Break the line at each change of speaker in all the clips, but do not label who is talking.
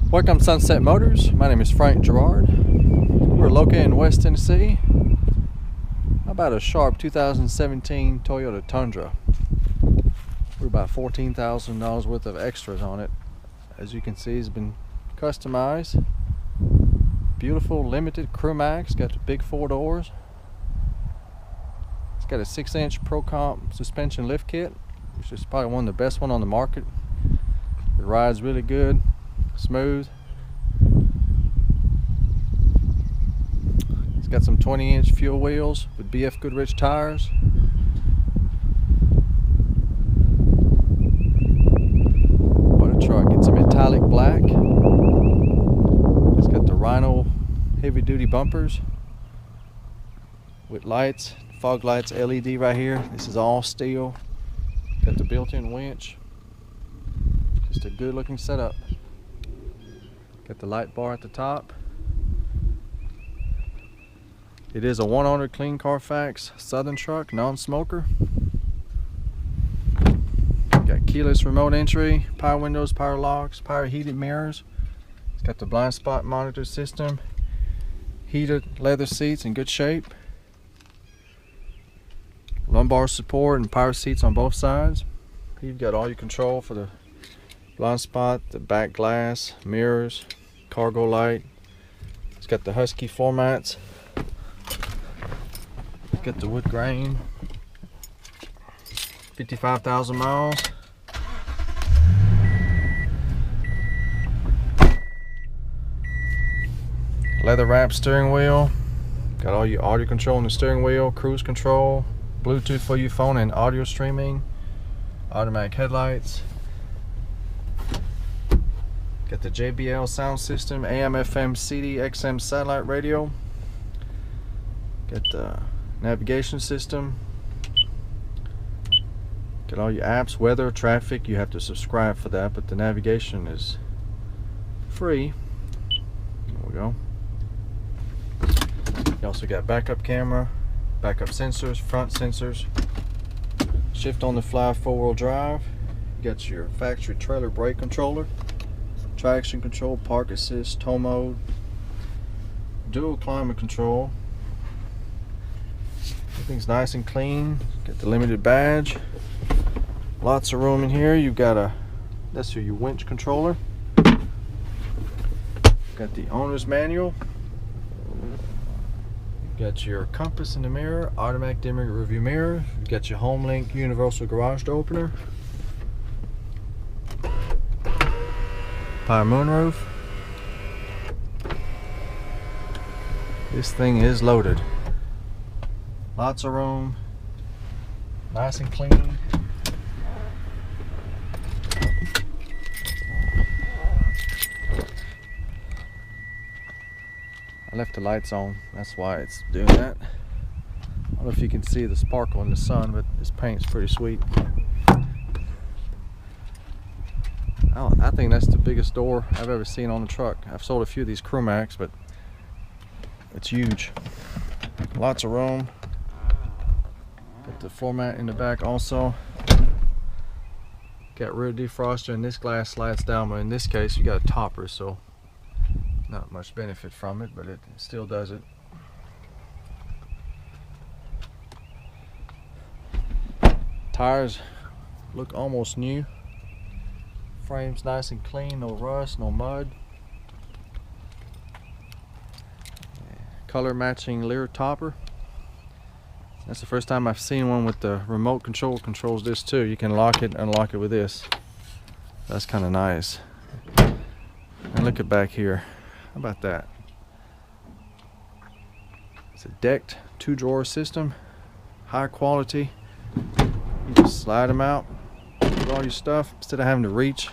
Welcome to Sunset Motors. My name is Frank Gerard. We're located in West Tennessee. How about a sharp 2017 Toyota Tundra? We're about $14,000 worth of extras on it. As you can see, it's been customized. Beautiful limited crew max. Got the big 4 doors. It's got a 6-inch Pro Comp suspension lift kit, which is probably one of the best one on the market. It rides really good, smooth. It's got some 20-inch fuel wheels with BF Goodrich tires. What a truck. It's a metallic black. It's got the Rhino heavy-duty bumpers with lights, fog lights, LED right here. This is all steel. Got the built-in winch. Just a good looking setup. Got the light bar at the top. It is a 1-owner clean Carfax Southern truck, non-smoker. Got keyless remote entry, power windows, power locks, power heated mirrors. It's got the blind spot monitor system. Heated leather seats in good shape. Lumbar support and power seats on both sides. You've got all your control for the blind spot, the back glass, mirrors, cargo light. It's got the Husky floor mats. Got the wood grain. 55,000 miles. Leather wrapped steering wheel. Got all your audio control on the steering wheel, cruise control, Bluetooth for your phone and audio streaming, automatic headlights. Got the JBL sound system, AM, FM, CD, XM satellite radio. Got the navigation system. Got all your apps, weather, traffic. You have to subscribe for that, but the navigation is free. There we go. You also got backup camera, backup sensors, front sensors, shift on the fly 4-wheel drive. You got your factory trailer brake controller, traction control, park assist, tow mode, dual climate control. Everything's nice and clean. Got the limited badge. Lots of room in here. You've got that's your winch controller. Got the owner's manual. Got your compass in the mirror, automatic dimming rearview mirror. You've got your HomeLink universal garage door opener. Power moonroof. This thing is loaded. Lots of room. Nice and clean. I left the lights on, that's why it's doing that. I don't know if you can see the sparkle in the sun, but this paint's pretty sweet. I think that's the biggest door I've ever seen on the truck. I've sold a few of these Crew Max, but it's huge. Lots of room. Got the floor mat in the back also. Got rear defroster, and this glass slides down, but in this case you got a topper, so not much benefit from it, but it still does it. Tires look almost new. Frame's nice and clean, no rust, no mud. Color matching Lear topper. That's the first time I've seen one with the remote control. Controls this too. You can lock it, unlock it with this. That's kind of nice. And look at back here. How about that? It's a decked 2-drawer system, high quality. You just slide them out with all your stuff instead of having to reach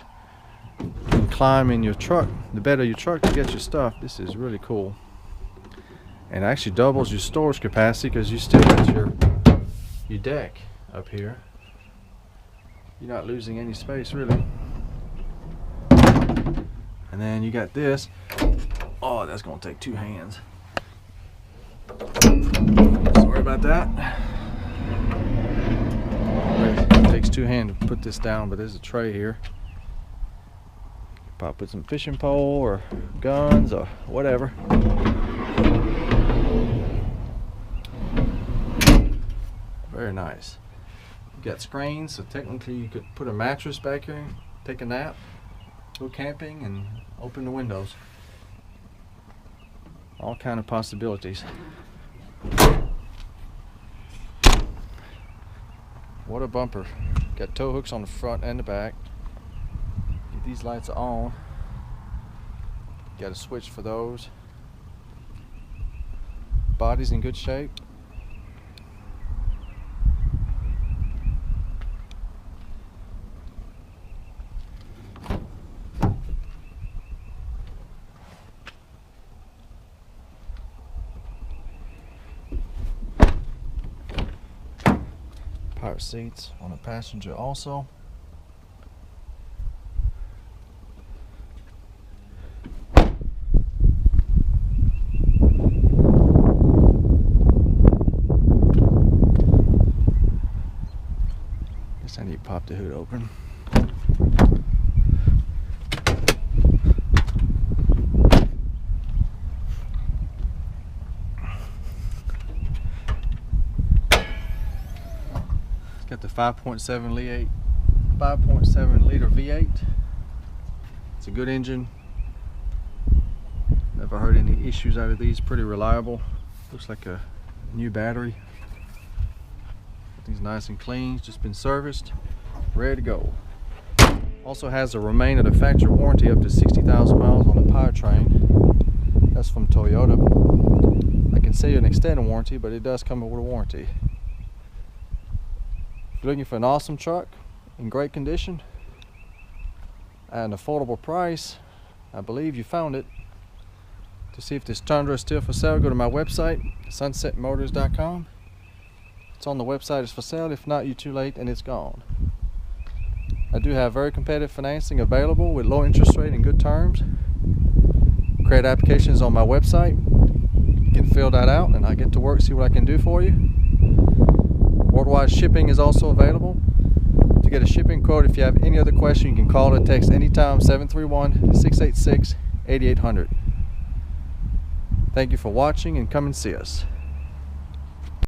and climb in your truck, the bed of your truck to get your stuff. This is really cool. And it actually doubles your storage capacity because you still got your deck up here. You're not losing any space really. And then you got this. Oh, that's gonna take 2 hands. Sorry about that. It takes 2 hands to put this down, but there's a tray here. Probably put some fishing pole or guns or whatever. Very nice. You got screens, so technically you could put a mattress back here, take a nap, go camping, and open the windows. All kind of possibilities. What a bumper. Got tow hooks on the front and the back. If these lights are on, got a switch for those. Body's in good shape. Power seats on the passenger also. Guess I need to pop the hood open. Got the 5.7 liter V8. It's a good engine. Never heard any issues out of these. Pretty reliable. Looks like a new battery. Everything's nice and clean. It's just been serviced. Ready to go. Also has a remainder of the factory warranty up to 60,000 miles on the powertrain. That's from Toyota. I can say an extended warranty, but it does come with a warranty. If you're looking for an awesome truck in great condition at an affordable price, I believe you found it. To see if this Tundra is still for sale, go to my website, sunsetmotors.com. It's on the website, it's for sale. If not, you're too late and it's gone. I do have very competitive financing available with low interest rate and good terms. Credit applications on my website. You can fill that out and I get to work, see what I can do for you. Worldwide shipping is also available. To get a shipping quote, if you have any other question, you can call or text anytime, 731-686-8800. Thank you for watching and come and see us.